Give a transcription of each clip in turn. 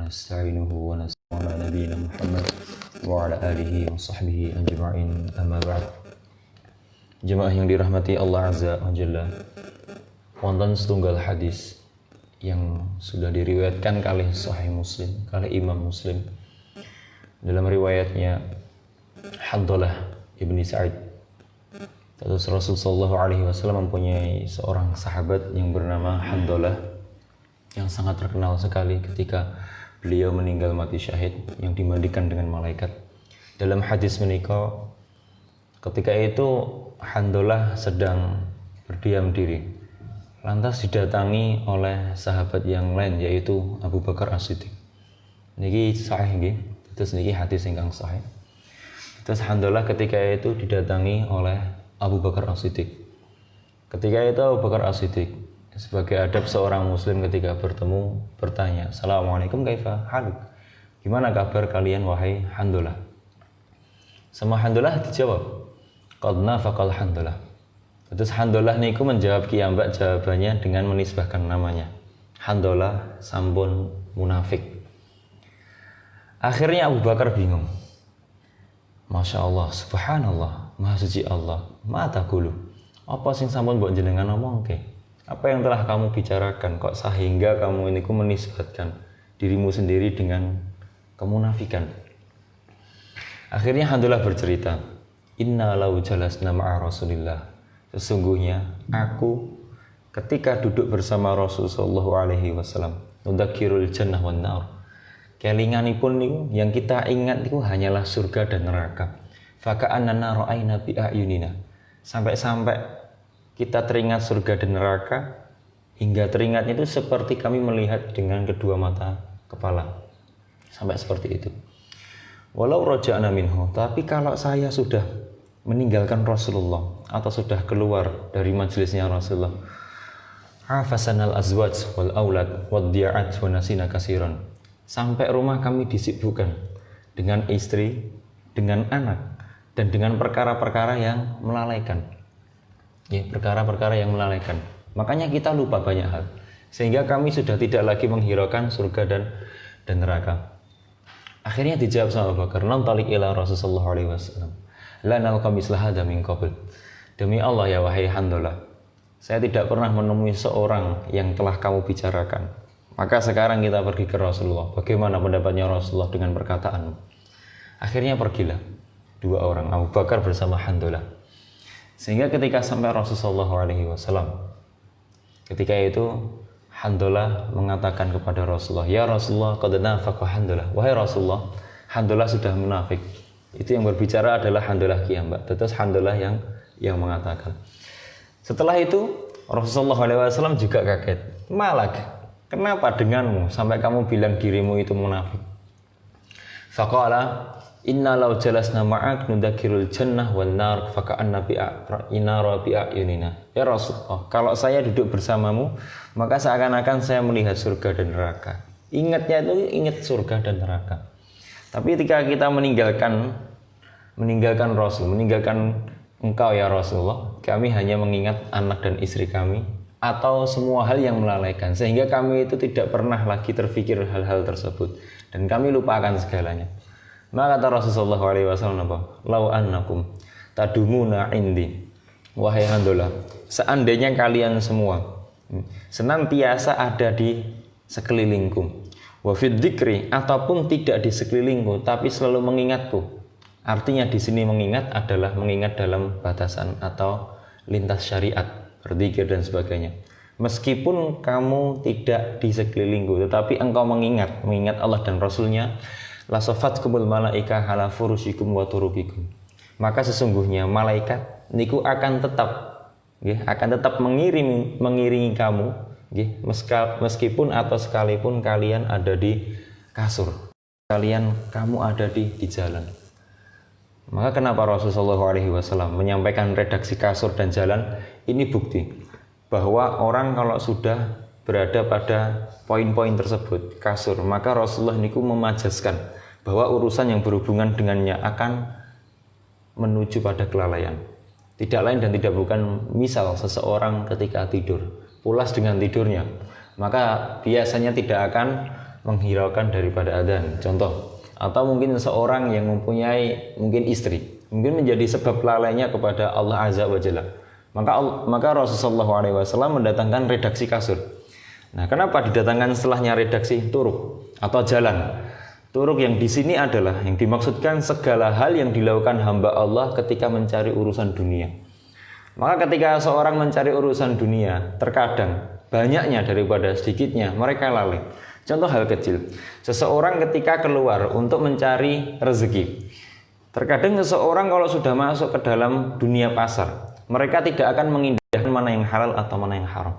ونستعينه ونستغفره على نبينا محمد وعلى آله وصحبه أجمعين أما بعد. Jemaah yang dirahmati Allah Azza wa Jalla, wonten setunggal hadis yang sudah diriwayatkan kali Sahih Muslim, kali Imam Muslim. Dalam riwayatnya Handalah ibni Sa'id, terus Rasul sallallahu alaihi wasallam mempunyai seorang sahabat yang bernama Handalah yang sangat terkenal sekali ketika beliau meninggal mati syahid yang dimandikan dengan malaikat. Dalam hadis menika, ketika itu Handalah sedang berdiam diri, lantas didatangi oleh sahabat yang lain yaitu Abu Bakar As-Siddiq. Niki sahih nggih, terus niki hadis ingkang sahih. Terus Handalah ketika itu didatangi oleh Abu Bakar As-Siddiq. Ketika itu Abu Bakar As-Siddiq sebagai adab seorang muslim ketika bertemu bertanya, "Assalamualaikum kaifa haluk?" Gimana kabar kalian wahai Handalah? Sama Handalah dijawab, "Qad nafaqal Handalah." Terus Handalah niku menjawab kiambak jawabannya dengan menisbahkan namanya. Handalah sampun munafik. Akhirnya Abu Bakar bingung. Masya Allah, subhanallah, maha suci Allah, ma taqulu. Apa sing sampun mbok jenengan omongke? Apa yang telah kamu bicarakan kok sehingga kamu ini menisbatkan dirimu sendiri dengan kemunafikan? Akhirnya Handalah bercerita, "Inna lau jalasna ma'a Rasulillah." Sesungguhnya aku ketika duduk bersama Rasul sallallahu alaihi wasallam, nudzakirul jannah wan nar. Kelinganipun niku yang kita ingat niku hanyalah surga dan neraka. Faka'annana ra'ayna bi a'yunina. Sampai-sampai kita teringat surga dan neraka, hingga teringatnya itu seperti kami melihat dengan kedua mata kepala. Sampai seperti itu. Walau raja'na minhu, tapi kalau saya sudah meninggalkan Rasulullah atau sudah keluar dari majelisnya Rasulullah, hafasanal azwaj wal aulad wad di'at wa nasina kasiran. Sampai rumah kami disibukkan dengan istri, dengan anak, dan dengan perkara-perkara yang melalaikan. Ya, perkara-perkara yang melalaikan. Makanya kita lupa banyak hal. Sehingga kami sudah tidak lagi menghiraukan surga dan neraka. Akhirnya dijawab sama Abu Bakar, "Nantalik ila Rasulullah sallallahu alaihi wasallam. La nalqa misla hadza min qabl." Demi Allah ya wahai Handalah, saya tidak pernah menemui seorang yang telah kamu bicarakan. Maka sekarang kita pergi ke Rasulullah. Bagaimana pendapatnya Rasulullah dengan perkataanmu? Akhirnya pergilah dua orang, Abu Bakar bersama Handalah. Sehingga ketika sampai Rasulullah SAW, ketika itu Handalah mengatakan kepada Rasulullah, "Ya Rasulullah, qad nafaqa Handalah." Wahai Rasulullah, Handalah sudah munafik. Itu yang berbicara adalah Handalah kiambak. Terus Handalah yang mengatakan. Setelah itu Rasulullah SAW juga kaget. "Malak, kenapa denganmu sampai kamu bilang dirimu itu munafik?" Faqala, "Inna law jalasna ma'ak nudzakirul jannah wan nar faka'anna bi'inara bi'ayunina." Ya Rasulullah, kalau saya duduk bersamamu, maka seakan-akan saya melihat surga dan neraka. Ingatnya itu ingat surga dan neraka. Tapi ketika kita meninggalkan Rasul, meninggalkan engkau ya Rasulullah, kami hanya mengingat anak dan istri kami atau semua hal yang melalaikan, sehingga kami itu tidak pernah lagi terfikir hal-hal tersebut dan kami lupakan segalanya. Maka kata Rasulullah SAW, "Lau annakum tadumuna indi." Wahai Handalah, seandainya kalian semua senantiasa ada di sekelilingku, wa fid dzikri, ataupun tidak di sekelilingku tapi selalu mengingatku. Artinya di sini mengingat adalah mengingat dalam batasan atau lintas syariat, berzikir dan sebagainya. Meskipun kamu tidak di sekelilingku, tetapi engkau mengingat Allah dan Rasulnya, la safatkumul malaika ala furusyikum wa turukikum. Maka sesungguhnya malaikat niku akan tetap mengiringi kamu, meskipun atau sekalipun kalian ada di kasur, kamu ada di jalan. Maka kenapa Rasulullah SAW menyampaikan redaksi kasur dan jalan? Ini bukti bahwa orang kalau sudah berada pada poin-poin tersebut, kasur, maka Rasulullah niku memajaskan bahwa urusan yang berhubungan dengannya akan menuju pada kelalaian. Tidak lain dan tidak bukan misal seseorang ketika tidur, pulas dengan tidurnya, maka biasanya tidak akan menghiraukan daripada adzan. Contoh, atau mungkin seseorang yang mempunyai mungkin istri, mungkin menjadi sebab lalainya kepada Allah Azza wa Jalla. Maka Rasulullah SAW mendatangkan redaksi kasur. Nah, kenapa didatangkan setelahnya redaksi turuk atau jalan? Turuk yang di sini adalah yang dimaksudkan segala hal yang dilakukan hamba Allah ketika mencari urusan dunia. Maka ketika seorang mencari urusan dunia, terkadang banyaknya daripada sedikitnya mereka lalai. Contoh hal kecil, seseorang ketika keluar untuk mencari rezeki. Terkadang seseorang kalau sudah masuk ke dalam dunia pasar, mereka tidak akan mengindahkan mana yang halal atau mana yang haram.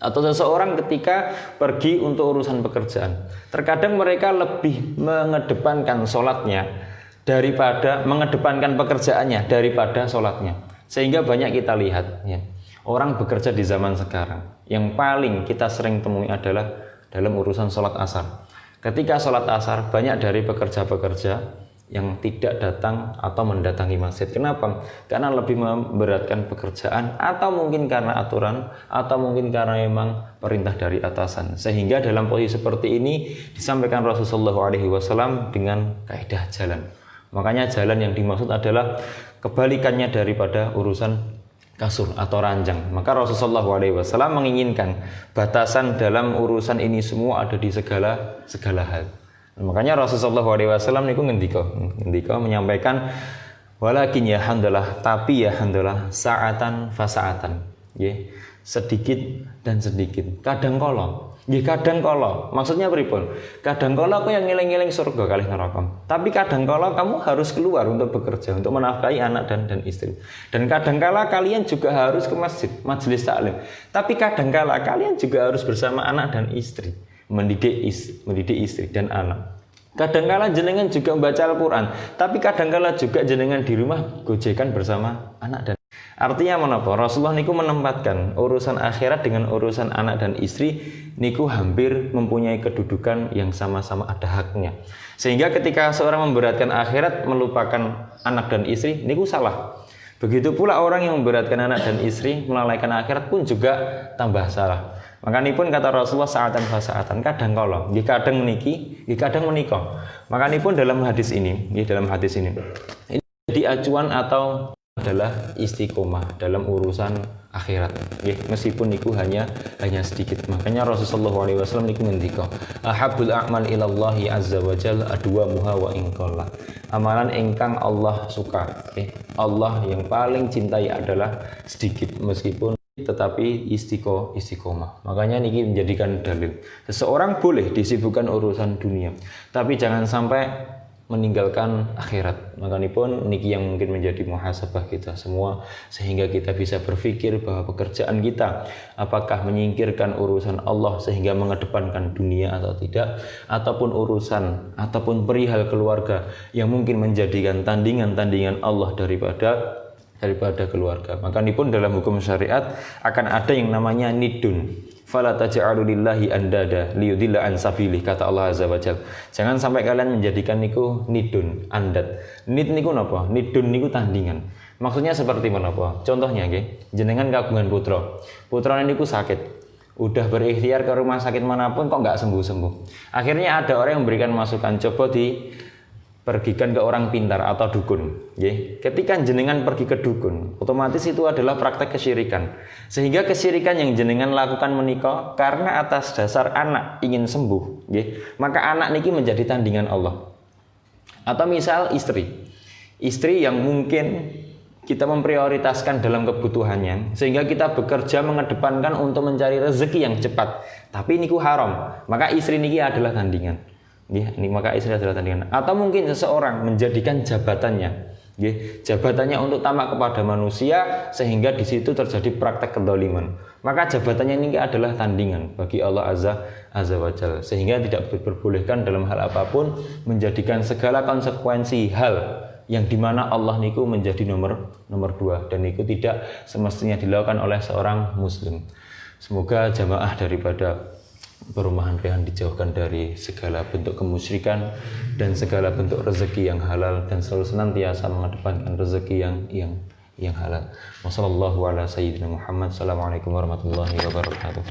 Atau seseorang ketika pergi untuk urusan pekerjaan, terkadang mereka lebih mengedepankan sholatnya daripada mengedepankan pekerjaannya daripada sholatnya. Sehingga banyak kita lihat ya, orang bekerja di zaman sekarang yang paling kita sering temui adalah dalam urusan sholat asar. Ketika sholat asar, banyak dari pekerja-pekerja yang tidak datang atau mendatangi masjid. Kenapa? Karena lebih memberatkan pekerjaan, atau mungkin karena aturan, atau mungkin karena memang perintah dari atasan. Sehingga dalam posisi seperti ini disampaikan Rasulullah SAW dengan kaidah jalan. Makanya jalan yang dimaksud adalah kebalikannya daripada urusan kasur atau ranjang. Maka Rasulullah SAW menginginkan batasan dalam urusan ini semua ada di segala hal. Makanya Rasulullah SAW niku ngendika menyampaikan walakin ya handalah, tapi ya handalah sa'atan fasaatan, nggih, sedikit dan sedikit. Kadang kala, nggih kadang kala. Maksudnya pripun? Kadang kala aku yang ngeling-ngeling surga kalih neraka. Tapi kadang kala kamu harus keluar untuk bekerja, untuk menafkahi anak dan istri. Dan kadang kala kalian juga harus ke masjid, majelis taklim. Tapi kadang kala kalian juga harus bersama anak dan istri. Mendidik istri dan anak. Kadangkala jenengan juga membaca Al-Quran, tapi kadangkala juga jenengan di rumah gojekan bersama anak dan artinya menapa? Rasulullah niku menempatkan urusan akhirat dengan urusan anak dan istri niku hampir mempunyai kedudukan yang sama-sama ada haknya. Sehingga ketika seorang memberatkan akhirat melupakan anak dan istri niku salah. Begitu pula orang yang memberatkan anak dan istri melalaikan akhirat pun juga tambah salah. Makanipun kata Rasulullah sa'atan fasaatan, kadang kala, nggih kadang meniki, nggih kadang menika. Makanipun dalam hadis ini, ini jadi acuan atau adalah istiqomah dalam urusan akhirat. Nggih, meskipun niku hanya sedikit. Makanya Rasulullah SAW niku ngendika, ahabbul a'mal ilallahi azza wa jalla adwamuha wa in qalla. Amalan ingkang Allah suka, Allah yang paling cintai adalah sedikit meskipun tetapi istiqomah. Makanya niki menjadikan dalil seseorang boleh disibukkan urusan dunia, tapi jangan sampai meninggalkan akhirat. Makanipun niki yang mungkin menjadi muhasabah kita semua, sehingga kita bisa berpikir bahwa pekerjaan kita apakah menyingkirkan urusan Allah sehingga mengedepankan dunia atau tidak, ataupun perihal keluarga yang mungkin menjadikan tandingan Allah daripada keluarga. Makanipun dalam hukum syariat akan ada yang namanya nidun. Fala taj'alu lillahi andada liyudilla an sabilih, kata Allah Azza wa Jalla. Jangan sampai kalian menjadikan niku nidun, andad. Nid niku napa? Nidun niku tandingan. Maksudnya seperti menapa? Contohnya nggih, jenengan kagungan putra. Putrane niku sakit. Udah berikhtiar ke rumah sakit manapun kok nggak sembuh-sembuh. Akhirnya ada orang yang memberikan masukan, coba pergikan ke orang pintar atau dukun. Ketika jenengan pergi ke dukun, otomatis itu adalah praktek kesyirikan. Sehingga kesyirikan yang jenengan lakukan menika karena atas dasar anak ingin sembuh, maka anak niki menjadi tandingan Allah. Atau misal istri yang mungkin kita memprioritaskan dalam kebutuhannya, sehingga kita bekerja mengedepankan untuk mencari rezeki yang cepat, tapi niku haram, maka istri niki adalah tandingan. Maka istri adalah tandingan. Atau mungkin seseorang menjadikan jabatannya untuk tamak kepada manusia, sehingga di situ terjadi praktek kedoliman. Maka jabatannya ini adalah tandingan bagi Allah Azza wa Jalla, sehingga tidak diperbolehkan dalam hal apapun menjadikan segala konsekuensi hal yang dimana Allah niku menjadi nomor dua, dan itu tidak semestinya dilakukan oleh seorang muslim. Semoga jamaah daripada Perumahan Rehan dijauhkan dari segala bentuk kemusyrikan dan segala bentuk rezeki yang halal, dan selalu senantiasa mengedepankan rezeki yang halal. Wassallallahu ala sayyidina Muhammad. Assalamualaikum warahmatullahi wabarakatuh.